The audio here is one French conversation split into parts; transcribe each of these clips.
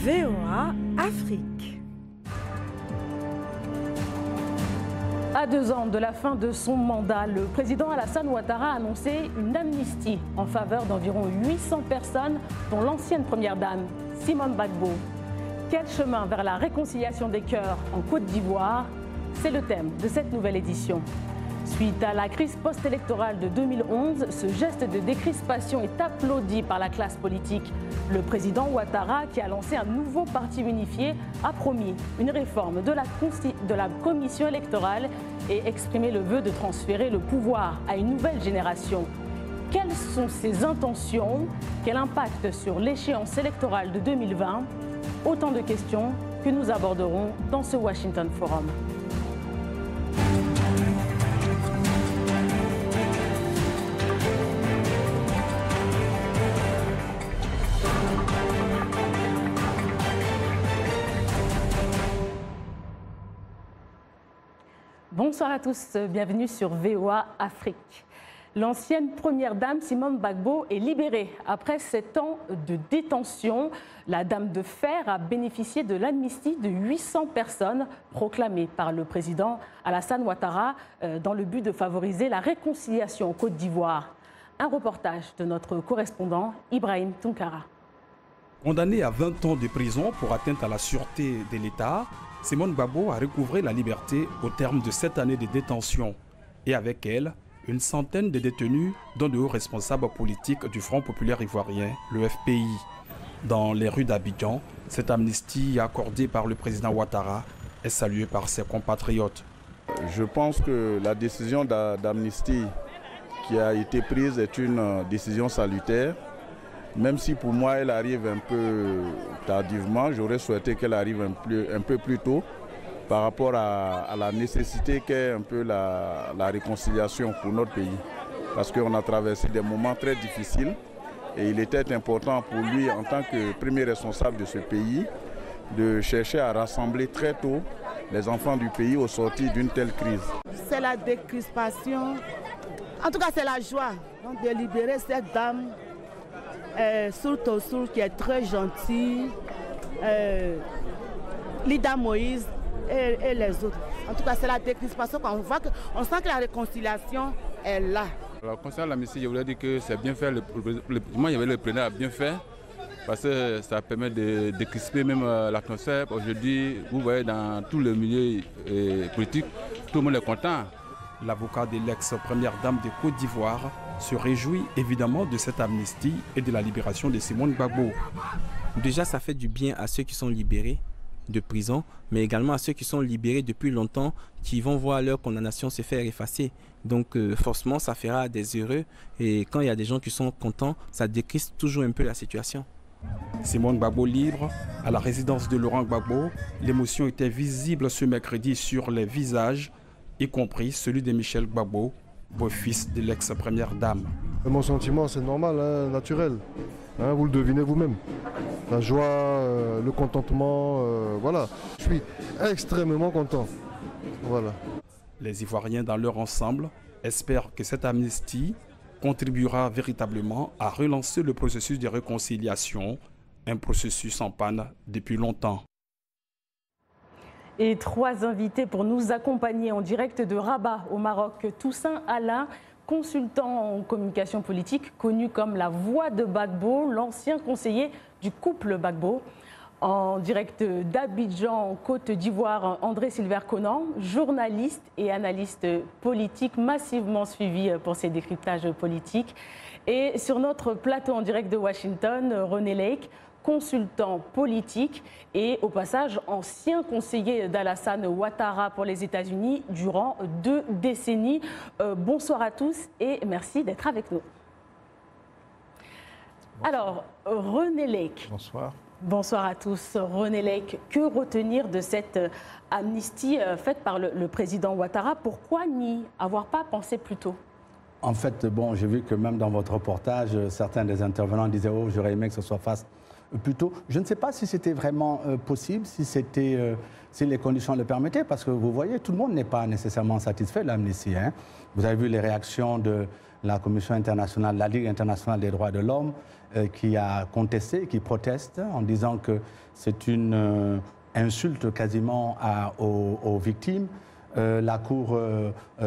VOA Afrique. À 2 ans de la fin de son mandat, le président Alassane Ouattara a annoncé une amnistie en faveur d'environ 800 personnes, dont l'ancienne première dame, Simone Gbagbo. Quel chemin vers la réconciliation des cœurs en Côte d'Ivoire? C'est le thème de cette nouvelle édition. Suite à la crise post-électorale de 2011, ce geste de décrispation est applaudi par la classe politique. Le président Ouattara, qui a lancé un nouveau parti unifié, a promis une réforme de la commission électorale et exprimé le vœu de transférer le pouvoir à une nouvelle génération. Quelles sont ses intentions? Quel impact sur l'échéance électorale de 2020? Autant de questions que nous aborderons dans ce Washington Forum. Bonsoir à tous, bienvenue sur VOA Afrique. L'ancienne première dame Simone Gbagbo est libérée après 7 ans de détention. La dame de fer a bénéficié de l'amnistie de 800 personnes proclamée par le président Alassane Ouattara dans le but de favoriser la réconciliation en Côte d'Ivoire. Un reportage de notre correspondant Ibrahim Tunkara. Condamnée à 20 ans de prison pour atteinte à la sûreté de l'État, Simone Gbagbo a recouvré la liberté au terme de 7 années de détention. Et avec elle, une centaine de détenus, dont de hauts responsables politiques du Front populaire ivoirien, le FPI. Dans les rues d'Abidjan, cette amnistie accordée par le président Ouattara est saluée par ses compatriotes. Je pense que la décision d'amnistie qui a été prise est une décision salutaire. Même si pour moi elle arrive un peu tardivement, j'aurais souhaité qu'elle arrive un peu plus tôt par rapport à la nécessité qu'est un peu la réconciliation pour notre pays. Parce qu'on a traversé des moments très difficiles et il était important pour lui en tant que premier responsable de ce pays de chercher à rassembler très tôt les enfants du pays au sortir d'une telle crise. C'est la décrispation, en tout cas c'est la joie de libérer cette dame. Surtout qui est très gentil, Lida Moïse et les autres. En tout cas, c'est la décrispation qu'on voit, on sent que la réconciliation est là. Alors, concernant l'amnistie, je voulais dire que c'est bien fait. Moi, il y avait le plénaire bien fait parce que ça permet de décrisper même l'atmosphère. Aujourd'hui, vous voyez dans tous les milieux politiques, tout le monde est content. L'avocat de l'ex-première dame de Côte d'Ivoire se réjouit évidemment de cette amnistie et de la libération de Simone Gbagbo. Déjà, ça fait du bien à ceux qui sont libérés de prison, mais également à ceux qui sont libérés depuis longtemps, qui vont voir leur condamnation se faire effacer. Donc forcément, ça fera des heureux. Et quand il y a des gens qui sont contents, ça décrispe toujours un peu la situation. Simone Gbagbo libre, à la résidence de Laurent Gbagbo, l'émotion était visible ce mercredi sur les visages, y compris celui de Michel Gbagbo, beau-fils de l'ex-première dame. Mon sentiment, c'est normal, hein, naturel. Hein, vous le devinez vous-même. La joie, le contentement, voilà. Je suis extrêmement content. Voilà. Les Ivoiriens, dans leur ensemble, espèrent que cette amnistie contribuera véritablement à relancer le processus de réconciliation, un processus en panne depuis longtemps. Et 3 invités pour nous accompagner en direct de Rabat au Maroc. Toussaint Alain, consultant en communication politique, connu comme la voix de Gbagbo, l'ancien conseiller du couple Gbagbo. En direct d'Abidjan, en Côte d'Ivoire, André Silver-Conan, journaliste et analyste politique massivement suivi pour ses décryptages politiques. Et sur notre plateau en direct de Washington, René Lake, consultant politique et au passage ancien conseiller d'Alassane Ouattara pour les États-Unis durant 2 décennies. Bonsoir à tous et merci d'être avec nous. Bonsoir. Alors, René Lake. Bonsoir. Bonsoir à tous. René Lake, que retenir de cette amnistie faite par le président Ouattara? Pourquoi n'y avoir pas pensé plus tôt? En fait, bon, j'ai vu que même dans votre reportage, certains des intervenants disaient « Oh, j'aurais aimé que ce soit face plus tôt ». Je ne sais pas si c'était vraiment possible, si les conditions le permettaient, parce que vous voyez, tout le monde n'est pas nécessairement satisfait de l'amnistie. Hein. Vous avez vu les réactions la Commission internationale, la Ligue internationale des droits de l'homme, qui a contesté, qui proteste en disant que c'est une insulte quasiment aux victimes. La Cour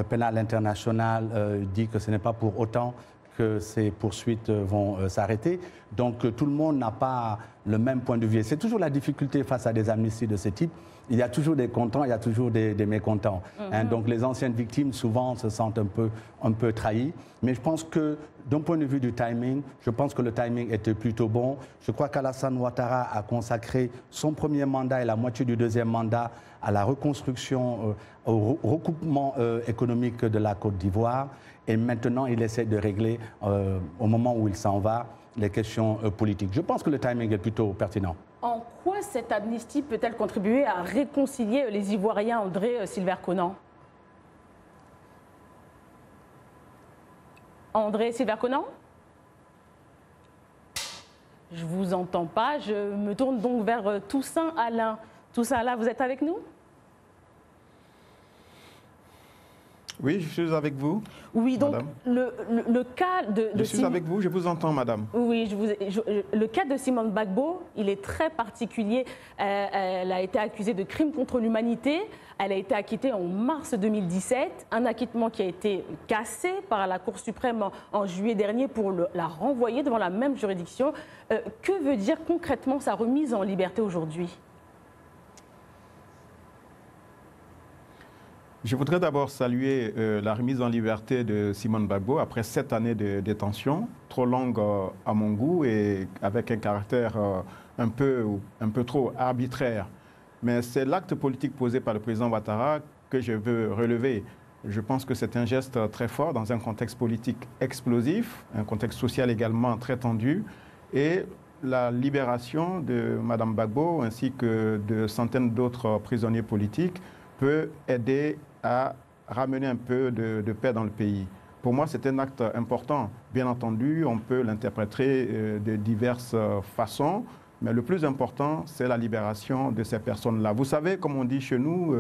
pénale internationale dit que ce n'est pas pour autant que ces poursuites vont s'arrêter. Donc tout le monde n'a pas le même point de vue. C'est toujours la difficulté face à des amnisties de ce type. Il y a toujours des contents, il y a toujours des mécontents. Donc les anciennes victimes souvent se sentent un peu trahies. Mais je pense que d'un point de vue du timing, je pense que le timing était plutôt bon. Je crois qu'Alassane Ouattara a consacré son premier mandat et la moitié du deuxième mandat à la reconstruction, au recoupement économique de la Côte d'Ivoire. Et maintenant, il essaie de régler, au moment où il s'en va, les questions politiques. Je pense que le timing est plutôt pertinent. En quoi cette amnistie peut-elle contribuer à réconcilier les Ivoiriens, André Silver-Conan? André Silver-Conan? Je ne vous entends pas. Je me tourne donc vers Toussaint Alain. Toussaint Alain, vous êtes avec nous? Oui, je suis avec vous. Oui, donc le cas de... Je suis avec vous, je vous entends, madame. Oui, le cas de Simone Gbagbo, il est très particulier. Elle a été accusée de crimes contre l'humanité. Elle a été acquittée en mars 2017. Un acquittement qui a été cassé par la Cour suprême en juillet dernier pour la renvoyer devant la même juridiction. Que veut dire concrètement sa remise en liberté aujourd'hui ? Je voudrais d'abord saluer la remise en liberté de Simone Gbagbo après 7 années de détention, trop longue à mon goût et avec un caractère un peu trop arbitraire. Mais c'est l'acte politique posé par le président Ouattara que je veux relever. Je pense que c'est un geste très fort dans un contexte politique explosif, un contexte social également très tendu. Et la libération de Mme Gbagbo ainsi que de centaines d'autres prisonniers politiques peut aider à ramener un peu de paix dans le pays. Pour moi, c'est un acte important. Bien entendu, on peut l'interpréter de diverses façons, mais le plus important, c'est la libération de ces personnes-là. Vous savez, comme on dit chez nous,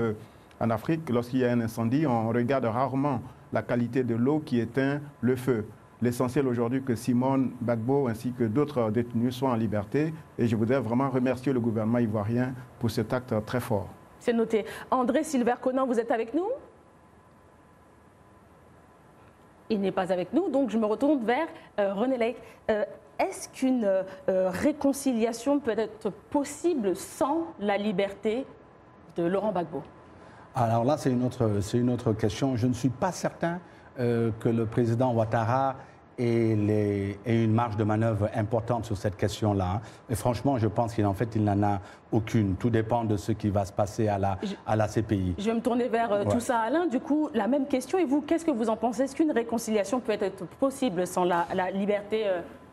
en Afrique, lorsqu'il y a un incendie, on regarde rarement la qualité de l'eau qui éteint le feu. L'essentiel aujourd'hui que Simone Gbagbo ainsi que d'autres détenus soient en liberté. Et je voudrais vraiment remercier le gouvernement ivoirien pour cet acte très fort. C'est noté. André Silver-Conan, vous êtes avec nous? Il n'est pas avec nous, donc je me retourne vers René Lake. Est-ce qu'une réconciliation peut être possible sans la liberté de Laurent Gbagbo? Alors là, c'est une autre question. Je ne suis pas certain que le président Ouattara ait une marge de manœuvre importante sur cette question-là. Et franchement, je pense qu'il n'en a aucune. Tout dépend de ce qui va se passer à la CPI. Je vais me tourner vers Toussaint Alain. Du coup, la même question. Et vous, qu'est-ce que vous en pensez? Est-ce qu'une réconciliation peut être possible sans la liberté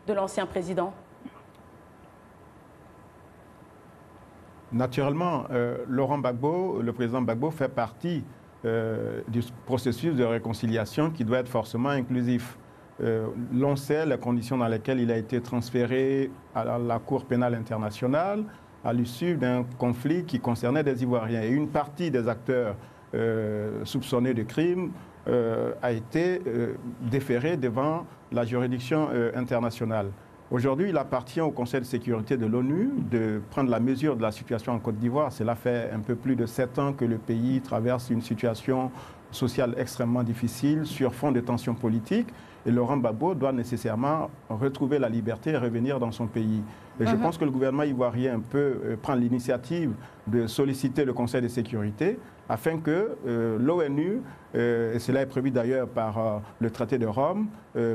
de l'ancien président? Naturellement, Laurent Gbagbo, le président Gbagbo, fait partie du processus de réconciliation qui doit être forcément inclusif. L'on sait les conditions dans lesquelles il a été transféré à la Cour pénale internationale à l'issue d'un conflit qui concernait des Ivoiriens. Et une partie des acteurs soupçonnés de crimes a été déférée devant la juridiction internationale. Aujourd'hui, il appartient au Conseil de sécurité de l'ONU de prendre la mesure de la situation en Côte d'Ivoire. Cela fait un peu plus de 7 ans que le pays traverse une situation sociale extrêmement difficile sur fond de tensions politiques. Et Laurent Gbagbo doit nécessairement retrouver la liberté et revenir dans son pays. Et je pense que le gouvernement ivoirien peut prendre l'initiative de solliciter le Conseil de sécurité afin que l'ONU, et cela est prévu d'ailleurs par le traité de Rome,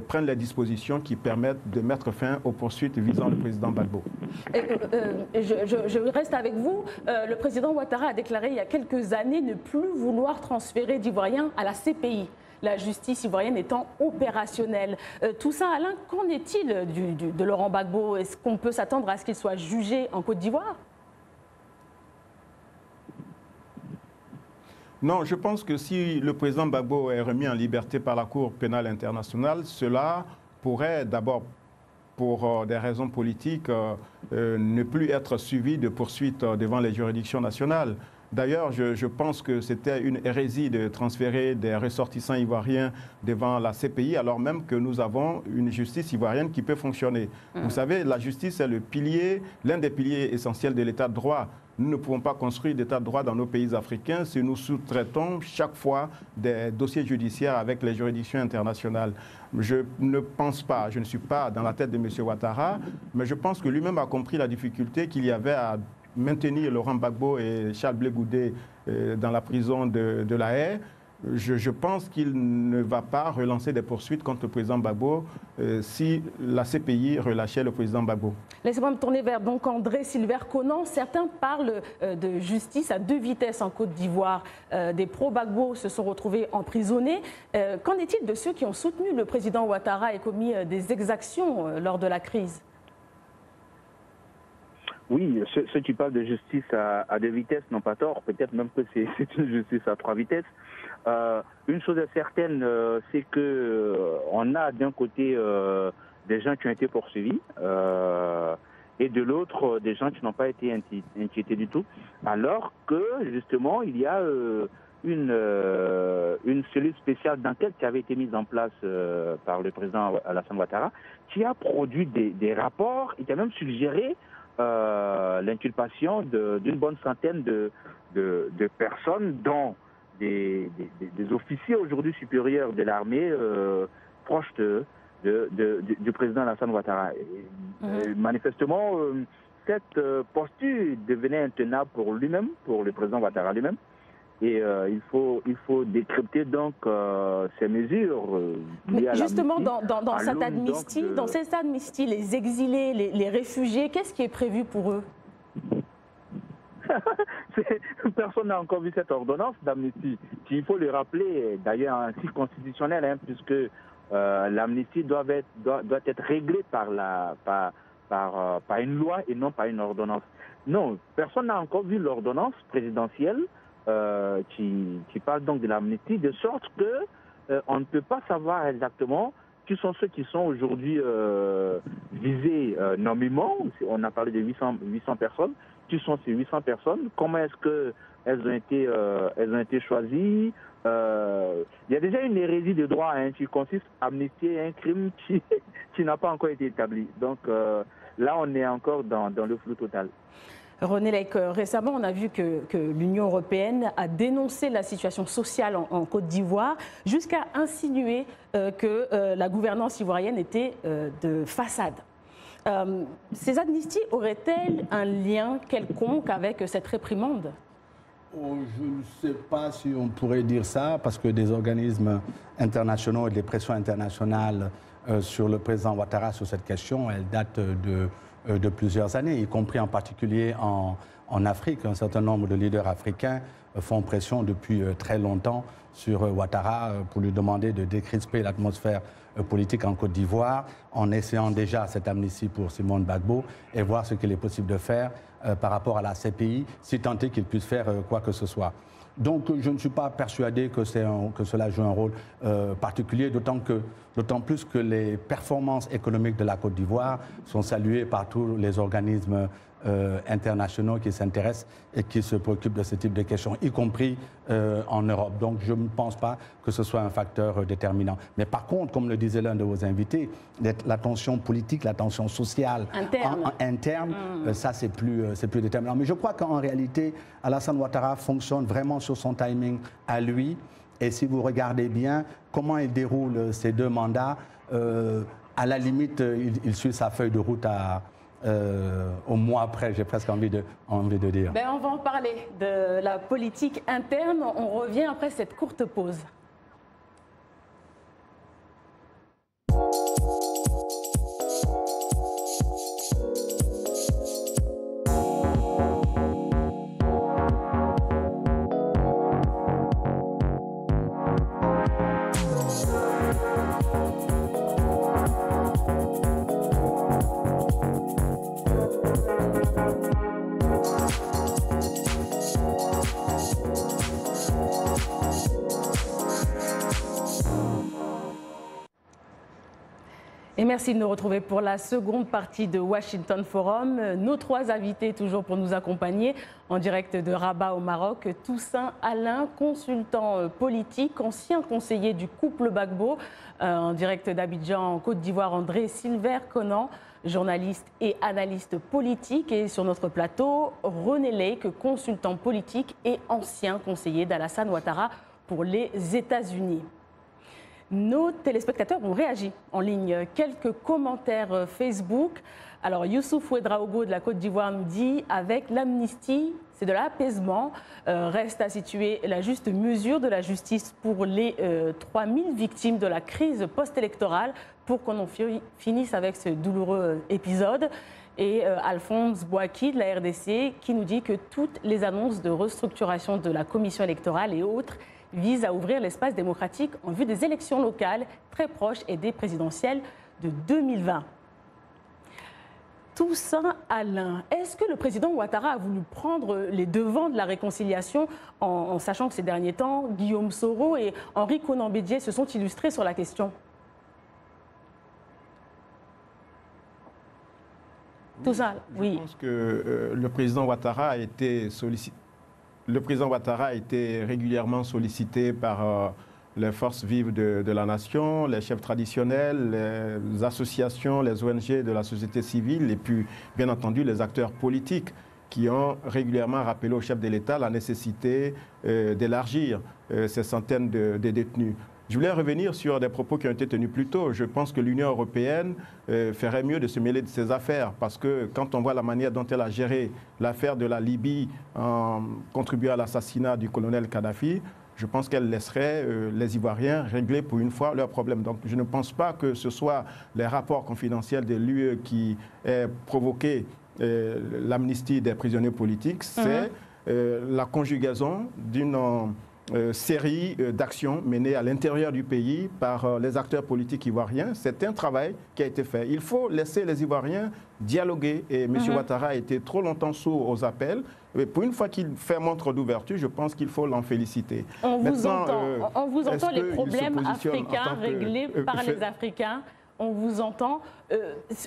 prenne les dispositions qui permettent de mettre fin aux poursuites visant le président Gbagbo. Je reste avec vous. Le président Ouattara a déclaré il y a quelques années ne plus vouloir transférer d'Ivoiriens à la CPI. La justice ivoirienne étant opérationnelle. Toussaint Alain, qu'en est-il de Laurent Gbagbo? Est-ce qu'on peut s'attendre à ce qu'il soit jugé en Côte d'Ivoire? Non, je pense que si le président Gbagbo est remis en liberté par la Cour pénale internationale, cela pourrait d'abord, pour des raisons politiques, ne plus être suivi de poursuites devant les juridictions nationales. D'ailleurs, je pense que c'était une hérésie de transférer des ressortissants ivoiriens devant la CPI, alors même que nous avons une justice ivoirienne qui peut fonctionner. Vous savez, la justice est le pilier, l'un des piliers essentiels de l'état de droit. Nous ne pouvons pas construire d'état de droit dans nos pays africains si nous sous-traitons chaque fois des dossiers judiciaires avec les juridictions internationales. Je ne pense pas, je ne suis pas dans la tête de M. Ouattara, mais je pense que lui-même a compris la difficulté qu'il y avait à maintenir Laurent Gbagbo et Charles Blé Goudé dans la prison de La Haye. Je pense qu'il ne va pas relancer des poursuites contre le président Gbagbo si la CPI relâchait le président Gbagbo. Laissez-moi me tourner vers donc André Silver-Conan. Certains parlent de justice à 2 vitesses en Côte d'Ivoire. Des pro-Gbagbo se sont retrouvés emprisonnés. Qu'en est-il de ceux qui ont soutenu le président Ouattara et commis des exactions lors de la crise ? Oui, ceux qui parlent de justice à 2 vitesses n'ont pas tort. Peut-être même que c'est une justice à 3 vitesses. Une chose est certaine, c'est que on a d'un côté des gens qui ont été poursuivis et de l'autre des gens qui n'ont pas été inquiétés du tout. Alors que justement il y a une cellule spéciale d'enquête qui avait été mise en place par le président Alassane Ouattara, qui a produit des rapports et qui a même suggéré l'inculpation d'une bonne centaine de personnes, dont des officiers aujourd'hui supérieurs de l'armée proches du président Alassane Ouattara. Manifestement, cette posture devenait intenable pour lui-même, pour le président Ouattara lui-même. Et il faut décrypter donc ces mesures. Justement, dans cette amnistie, les exilés, les réfugiés, qu'est-ce qui est prévu pour eux? Personne n'a encore vu cette ordonnance d'amnistie. Il faut le rappeler, d'ailleurs, ainsi constitutionnel, puisque l'amnistie doit être réglée par une loi et non par une ordonnance. Non, personne n'a encore vu l'ordonnance présidentielle qui parle donc de l'amnistie, de sorte que on ne peut pas savoir exactement qui sont ceux qui sont aujourd'hui visés nommément. On a parlé de 800 personnes. Qui sont ces 800 personnes? Comment est-ce qu'elles ont été choisies? Il y a déjà une hérésie de droit qui consiste à amnistier un crime qui n'a pas encore été établi. Donc là, on est encore dans le flou total. René Lec, récemment, on a vu que l'Union européenne a dénoncé la situation sociale en Côte d'Ivoire, jusqu'à insinuer que la gouvernance ivoirienne était de façade. Ces amnisties auraient-elles un lien quelconque avec cette réprimande? Je ne sais pas si on pourrait dire ça, parce que des organismes internationaux et des pressions internationales sur le président Ouattara sur cette question, elles datent de plusieurs années, y compris en particulier en Afrique. Un certain nombre de leaders africains font pression depuis très longtemps sur Ouattara pour lui demander de décrisper l'atmosphère politique en Côte d'Ivoire, en essayant déjà cette amnistie pour Simone Gbagbo et voir ce qu'il est possible de faire par rapport à la CPI, si tant est qu'il puisse faire quoi que ce soit. Donc je ne suis pas persuadé que cela joue un rôle particulier, d'autant plus que les performances économiques de la Côte d'Ivoire sont saluées par tous les organismes internationaux qui s'intéressent et qui se préoccupent de ce type de questions, y compris en Europe. Donc je ne pense pas que ce soit un facteur déterminant. Mais par contre, comme le disait l'un de vos invités, la tension politique, la tension sociale interne, ça c'est plus déterminant. Mais je crois qu'en réalité, Alassane Ouattara fonctionne vraiment sur son timing à lui. Et si vous regardez bien comment il déroule ses 2 mandats, à la limite, il suit sa feuille de route au mois après, j'ai presque envie de dire. On va en parler de la politique interne. On revient après cette courte pause. Et merci de nous retrouver pour la seconde partie de Washington Forum. Nos 3 invités toujours pour nous accompagner en direct de Rabat au Maroc. Toussaint Alain, consultant politique, ancien conseiller du couple Gbagbo. En direct d'Abidjan en Côte d'Ivoire, André Silver-Conan, journaliste et analyste politique. Et sur notre plateau, René Lake, consultant politique et ancien conseiller d'Alassane Ouattara pour les États-Unis. Nos téléspectateurs ont réagi en ligne. Quelques commentaires Facebook. Alors, Youssouf Ouedraogo de la Côte d'Ivoire nous dit « Avec l'amnistie, c'est de l'apaisement. Reste à situer la juste mesure de la justice pour les 3000 victimes de la crise post-électorale pour qu'on en finisse avec ce douloureux épisode. » Et Alphonse Boaki de la RDC qui nous dit que toutes les annonces de restructuration de la commission électorale et autres vise à ouvrir l'espace démocratique en vue des élections locales très proches et des présidentielles de 2020. Toussaint Alain, est-ce que le président Ouattara a voulu prendre les devants de la réconciliation en sachant que ces derniers temps, Guillaume Soro et Henri Konan Bédié se sont illustrés sur la question? Toussaint, oui. Je pense que le président Ouattara a été sollicité. Le président Ouattara a été régulièrement sollicité par les forces vives de la nation, les chefs traditionnels, les associations, les ONG de la société civile et puis, bien entendu, les acteurs politiques qui ont régulièrement rappelé au chef de l'État la nécessité d'élargir ces centaines de détenus. Je voulais revenir sur des propos qui ont été tenus plus tôt. Je pense que l'Union européenne ferait mieux de se mêler de ces affaires parce que quand on voit la manière dont elle a géré l'affaire de la Libye en contribuant à l'assassinat du colonel Kadhafi, je pense qu'elle laisserait les Ivoiriens régler pour une fois leurs problèmes. Donc je ne pense pas que ce soit les rapports confidentiels de l'UE qui aient provoqué l'amnistie des prisonniers politiques, c'est la conjugaison d'une série d'actions menées à l'intérieur du pays par les acteurs politiques ivoiriens. C'est un travail qui a été fait. Il faut laisser les Ivoiriens dialoguer et M. Ouattara a été trop longtemps sourd aux appels. Et pour une fois qu'il fait montre d'ouverture, je pense qu'il faut l'en féliciter. On vous entend les problèmes africains réglés par les Africains. On vous entend.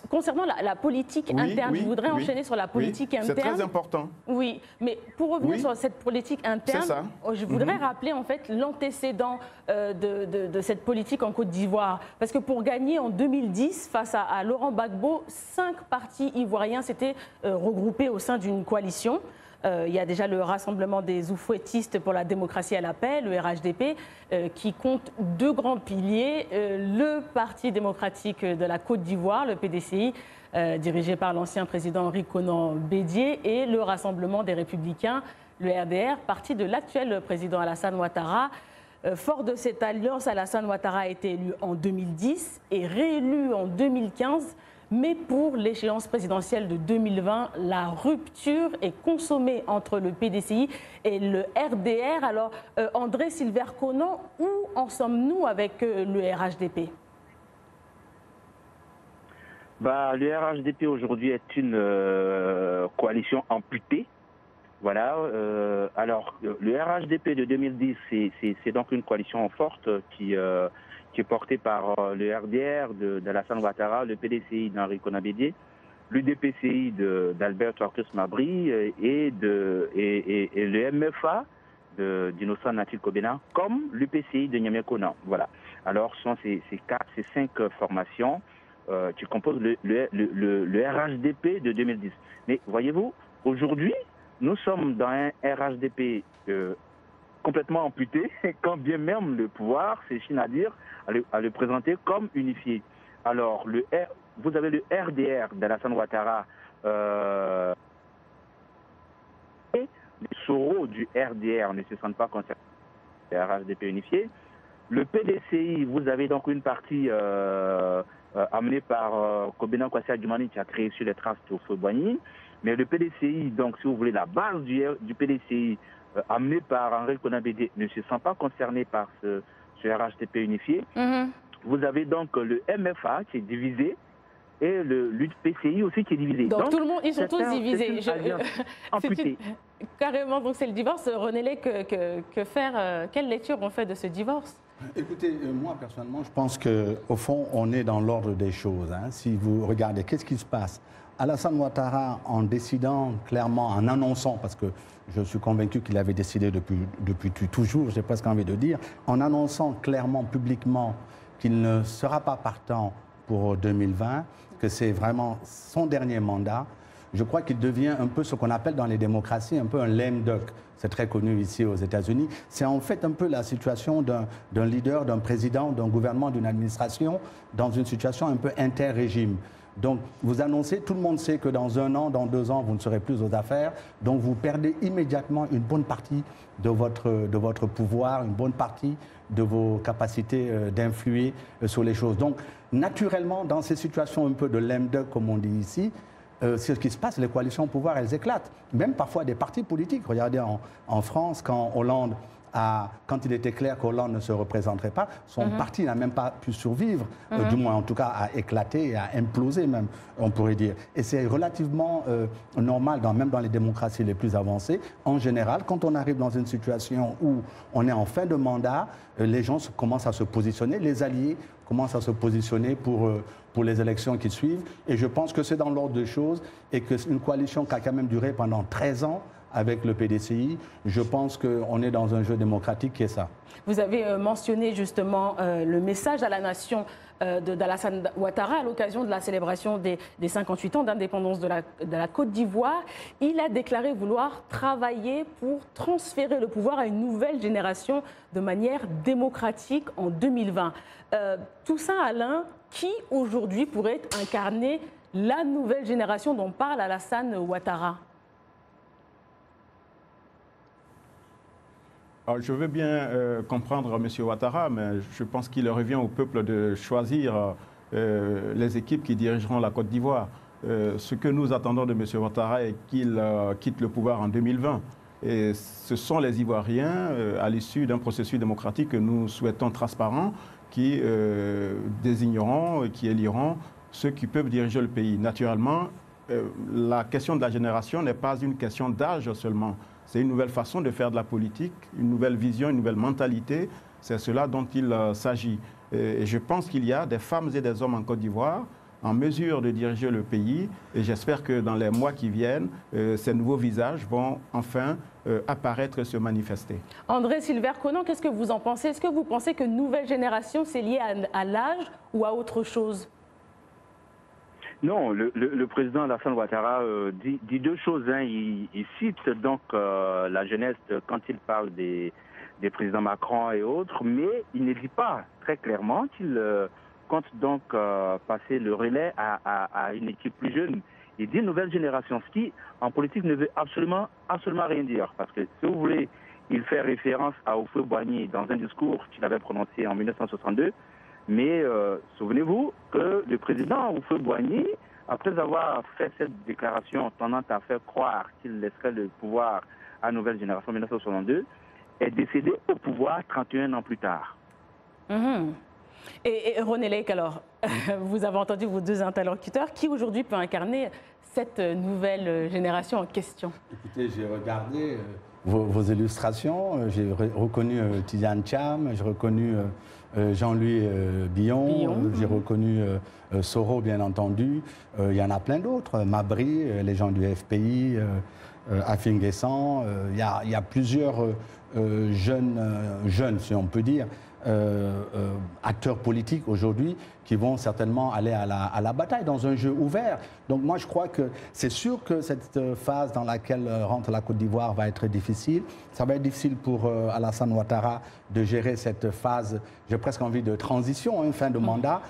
Concernant la politique interne, je voudrais enchaîner sur la politique interne. C'est très important. Oui, mais pour revenir sur cette politique interne, je voudrais rappeler en fait l'antécédent de cette politique en Côte d'Ivoire. Parce que pour gagner en 2010 face à Laurent Gbagbo, 5 partis ivoiriens s'étaient regroupés au sein d'une coalition. Il y a déjà le Rassemblement des Oufouettistes pour la démocratie à la paix, le RHDP, qui compte 2 grands piliers. Le Parti démocratique de la Côte d'Ivoire, le PDCI, dirigé par l'ancien président Henri Konan Bédié, et le Rassemblement des Républicains, le RDR, parti de l'actuel président Alassane Ouattara. Fort de cette alliance, Alassane Ouattara a été élu en 2010 et réélu en 2015. Mais pour l'échéance présidentielle de 2020, la rupture est consommée entre le PDCI et le RDR. Alors, André Silver-Conan, où en sommes-nous avec le RHDP? Le RHDP aujourd'hui est une coalition amputée. Voilà. Alors, le RHDP de 2010, c'est donc une coalition forte qui est porté par le RDR d'Alassane Ouattara, le PDCI d'Henri Konan Bédié, l'UDPCI d'Albert Ouartus Mabry et le MFA d'Innocent Natil Kobena, comme l'UPCI de Niamey Konan. Voilà. Alors, ce sont ces 5 formations qui composent le RHDP de 2010. Mais voyez-vous, aujourd'hui, nous sommes dans un RHDP complètement amputé, quand bien même le pouvoir s'échine à dire, à le présenter comme unifié. Alors, vous avez le RDR d'Alassane Ouattara, et les Soro du RDR ne se sentent pas concernés par le RHDP unifié. Le PDCI, vous avez donc une partie amenée par Kobena Kwasi Adjumani qui a créé sur les traces de Fouet-Boigny. Mais le PDCI, donc si vous voulez, la base du PDCI, amené par Henri Konan Bédié, ne se sent pas concerné par ce RHDP unifié. Vous avez donc le MFA qui est divisé et l'UPCI aussi qui est divisé. Donc tout le monde, ils sont tous divisés. Carrément, donc c'est le divorce. René Lake, que faire? Quelle lecture on fait de ce divorce? Écoutez, moi personnellement, je pense qu'au fond, on est dans l'ordre des choses. Hein. Si vous regardez, qu'est-ce qui se passe? Alassane Ouattara, en décidant clairement, en annonçant, parce que je suis convaincu qu'il avait décidé depuis toujours, j'ai presque envie de dire, en annonçant clairement, publiquement, qu'il ne sera pas partant pour 2020, que c'est vraiment son dernier mandat, je crois qu'il devient un peu ce qu'on appelle dans les démocraties, un peu un lame duck. C'est très connu ici aux États-Unis. C'est en fait un peu la situation d'un leader, d'un président, d'un gouvernement, d'une administration dans une situation un peu inter-régime. Donc, vous annoncez, tout le monde sait que dans 1 an, dans 2 ans, vous ne serez plus aux affaires. Donc, vous perdez immédiatement une bonne partie de votre pouvoir, une bonne partie de vos capacités d'influer sur les choses. Donc, naturellement, dans ces situations un peu de lame duck, comme on dit ici, ce qui se passe, les coalitions au pouvoir, elles éclatent. Même parfois des partis politiques. Regardez en France, quand il était clair qu'Hollande ne se représenterait pas, son parti n'a même pas pu survivre, du moins en tout cas à éclater et à imploser même, on pourrait dire. Et c'est relativement normal, même dans les démocraties les plus avancées. En général, quand on arrive dans une situation où on est en fin de mandat, les gens commencent à se positionner, les alliés commencent à se positionner pour les élections qui suivent. Et je pense que c'est dans l'ordre des choses et qu'une coalition qui a quand même duré pendant 13 ans, avec le PDCI, je pense qu'on est dans un jeu démocratique qui est ça. Vous avez mentionné justement le message à la nation d'Alassane Ouattara à l'occasion de la célébration des 58 ans d'indépendance de la Côte d'Ivoire. Il a déclaré vouloir travailler pour transférer le pouvoir à une nouvelle génération de manière démocratique en 2020. Tout ça, Alain, qui aujourd'hui pourrait incarner la nouvelle génération dont parle Alassane Ouattara? Alors, je veux bien comprendre M. Ouattara, mais je pense qu'il revient au peuple de choisir les équipes qui dirigeront la Côte d'Ivoire. Ce que nous attendons de M. Ouattara est qu'il quitte le pouvoir en 2020. Et ce sont les Ivoiriens, à l'issue d'un processus démocratique que nous souhaitons transparent, qui désigneront, qui éliront ceux qui peuvent diriger le pays. Naturellement, la question de la génération n'est pas une question d'âge seulement. C'est une nouvelle façon de faire de la politique, une nouvelle vision, une nouvelle mentalité. C'est cela dont il s'agit. Et je pense qu'il y a des femmes et des hommes en Côte d'Ivoire en mesure de diriger le pays. Et j'espère que dans les mois qui viennent, ces nouveaux visages vont enfin apparaître et se manifester. André Silver-Conan, qu'est-ce que vous en pensez? Est-ce que vous pensez que nouvelle génération, c'est lié à l'âge ou à autre chose? Non, le président Alassane Ouattara dit 2 choses. Hein. Il cite donc la jeunesse quand il parle des présidents Macron et autres, mais il ne dit pas très clairement qu'il compte donc passer le relais à une équipe plus jeune. Il dit nouvelle génération, ce qui en politique ne veut absolument rien dire. Parce que si vous voulez, il fait référence à Houphouët-Boigny dans un discours qu'il avait prononcé en 1962. Mais souvenez-vous que le président Houphouët-Boigny, après avoir fait cette déclaration tendant à faire croire qu'il laisserait le pouvoir à la nouvelle génération en 1962, est décédé au pouvoir 31 ans plus tard. Et René Lake, alors, vous avez entendu vos 2 interlocuteurs. Qui aujourd'hui peut incarner cette nouvelle génération en question? Écoutez, j'ai regardé vos illustrations. J'ai reconnu Tidiane Thiam, j'ai reconnu Jean-Louis Billon. J'ai reconnu Soro, bien entendu. Il y en a plein d'autres. Mabry, les gens du FPI, Afin Guessant. Il y a plusieurs jeunes, si on peut dire, acteurs politiques aujourd'hui qui vont certainement aller à la bataille dans un jeu ouvert. Donc moi je crois que c'est sûr que cette phase dans laquelle rentre la Côte d'Ivoire va être difficile. Ça va être difficile pour Alassane Ouattara de gérer cette phase, j'ai presque envie de transition, fin de mandat,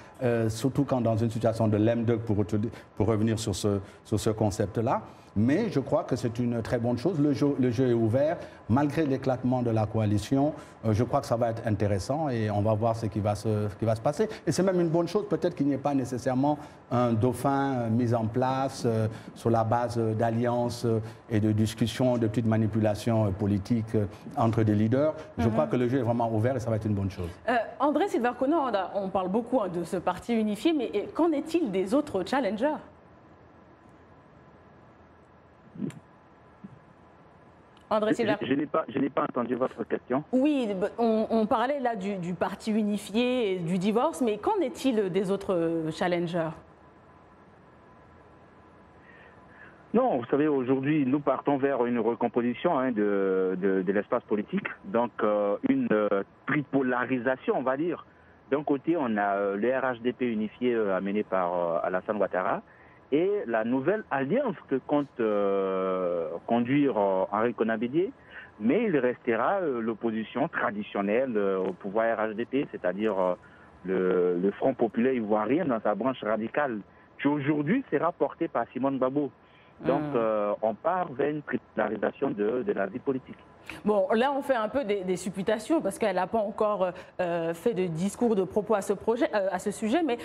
surtout quand dans une situation de lame duck pour revenir sur ce concept-là. Mais je crois que c'est une très bonne chose. Le jeu est ouvert. Malgré l'éclatement de la coalition, je crois que ça va être intéressant et on va voir ce qui va se passer. Et c'est même une bonne chose, peut-être qu'il n'y ait pas nécessairement un dauphin mis en place sur la base d'alliances et de discussions, de petites manipulations politiques entre des leaders. Je crois que le jeu est vraiment ouvert et ça va être une bonne chose. André Silver-Conan, on parle beaucoup de ce parti unifié, mais qu'en est-il des autres challengers ? André Silva. Je n'ai pas entendu votre question. Oui, on parlait là du parti unifié, du divorce, mais qu'en est-il des autres challengers? Non, vous savez, aujourd'hui, nous partons vers une recomposition de l'espace politique, donc une tripolarisation, on va dire. D'un côté, on a le RHDP unifié amené par Alassane Ouattara et la nouvelle alliance que compte conduire Henri Konan Bédié, mais il restera l'opposition traditionnelle au pouvoir RHDP, c'est-à-dire le Front populaire ivoirien dans sa branche radicale, qui aujourd'hui sera porté par Simone Gbagbo. Donc, on part vers une tripolarisation de la vie politique. Bon, là, on fait un peu des supputations parce qu'elle n'a pas encore fait de discours, de propos à ce sujet. Mais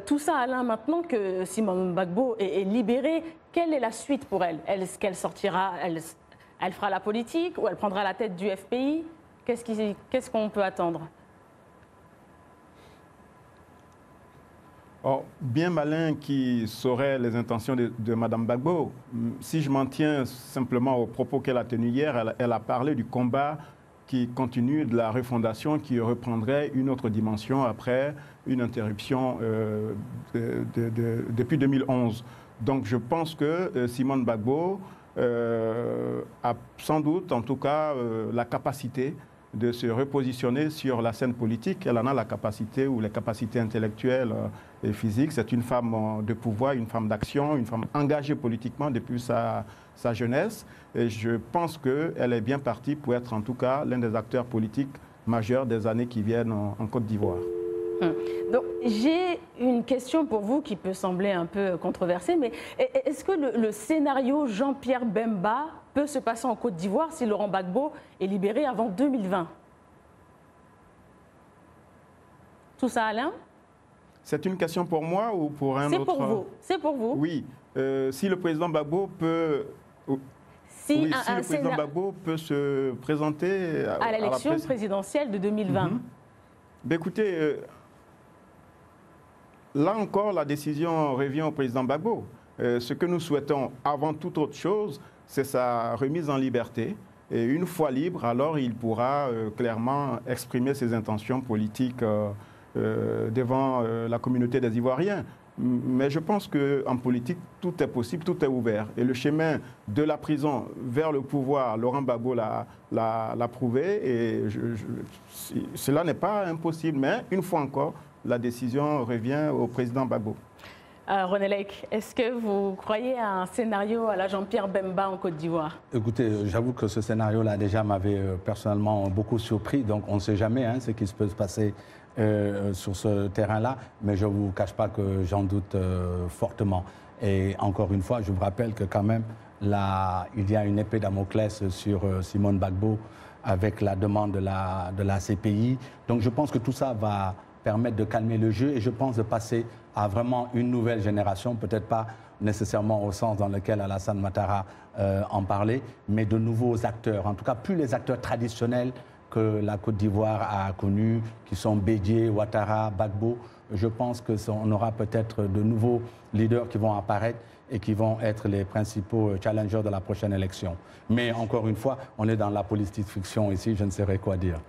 tout ça, Alain, maintenant que Simone Gbagbo est libérée, quelle est la suite pour elle? Est-ce qu'elle sortira, elle fera la politique ou elle prendra la tête du FPI? Qu'est-ce qu'on peut attendre? Oh, bien malin qui saurait les intentions de Mme Gbagbo. Si je m'en tiens simplement aux propos qu'elle a tenus hier, elle a parlé du combat qui continue, de la refondation qui reprendrait une autre dimension après une interruption depuis 2011. Donc je pense que Simone Gbagbo a sans doute, en tout cas, la capacité de se repositionner sur la scène politique. Elle en a la capacité ou les capacités intellectuelles et physiques. C'est une femme de pouvoir, une femme d'action, une femme engagée politiquement depuis sa jeunesse. Et je pense qu'elle est bien partie pour être en tout cas l'un des acteurs politiques majeurs des années qui viennent en Côte d'Ivoire. Donc, j'ai une question pour vous qui peut sembler un peu controversée, mais est-ce que le scénario Jean-Pierre Bemba peut se passer en Côte d'Ivoire si Laurent Gbagbo est libéré avant 2020? Tout ça, Alain? C'est une question pour moi ou pour un autre? C'est pour vous. C'est pour vous. Oui. Si le président Gbagbo peut... Si le président Gbagbo peut se présenter à l'élection présidentielle de 2020. Ben écoutez, là encore, la décision revient au président Gbagbo. Ce que nous souhaitons, avant toute autre chose, c'est sa remise en liberté. Et une fois libre, alors il pourra clairement exprimer ses intentions politiques devant la communauté des Ivoiriens. Mais je pense qu'en politique, tout est possible, tout est ouvert. Et le chemin de la prison vers le pouvoir, Laurent Gbagbo l'a prouvé. Et cela n'est pas impossible. Mais une fois encore, la décision revient au président Gbagbo. René Lake, est-ce que vous croyez à un scénario à la Jean-Pierre Bemba en Côte d'Ivoire? Écoutez, j'avoue que ce scénario-là déjà m'avait personnellement beaucoup surpris. Donc on ne sait jamais ce qui peut se passer sur ce terrain-là, mais je ne vous cache pas que j'en doute fortement. Et encore une fois, je vous rappelle que quand même, là, il y a une épée Damoclès sur Simone Gbagbo avec la demande de la CPI. Donc je pense que tout ça va permettre de calmer le jeu et je pense de passer à vraiment une nouvelle génération, peut-être pas nécessairement au sens dans lequel Alassane Ouattara en parlait, mais de nouveaux acteurs, en tout cas plus les acteurs traditionnels que la Côte d'Ivoire a connus, qui sont Bédié, Ouattara, Gbagbo. Je pense qu'on aura peut-être de nouveaux leaders qui vont apparaître et qui vont être les principaux challengers de la prochaine élection. Mais encore une fois, on est dans la politique fiction ici, je ne saurais quoi dire.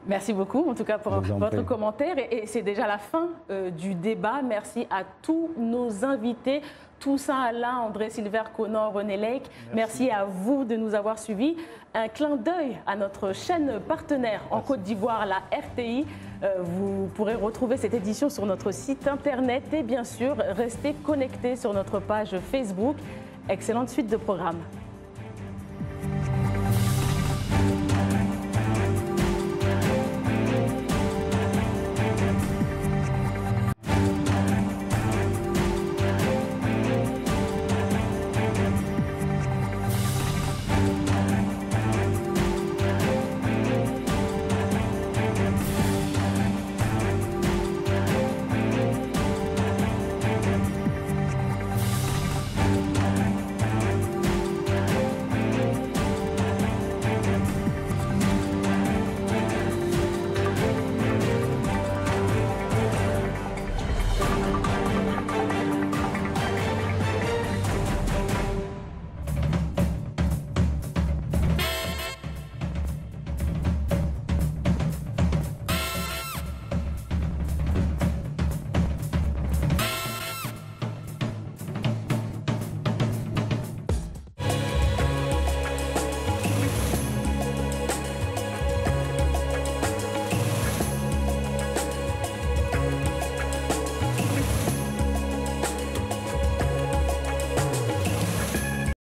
Merci beaucoup, en tout cas, pour votre commentaire. Et c'est déjà la fin du débat. Merci à tous nos invités. Toussaint Alain, André Silver Conan, René Lake. Merci à vous de nous avoir suivis. Un clin d'œil à notre chaîne partenaire en Côte d'Ivoire, la RTI. Vous pourrez retrouver cette édition sur notre site internet et bien sûr, restez connectés sur notre page Facebook. Excellente suite de programme.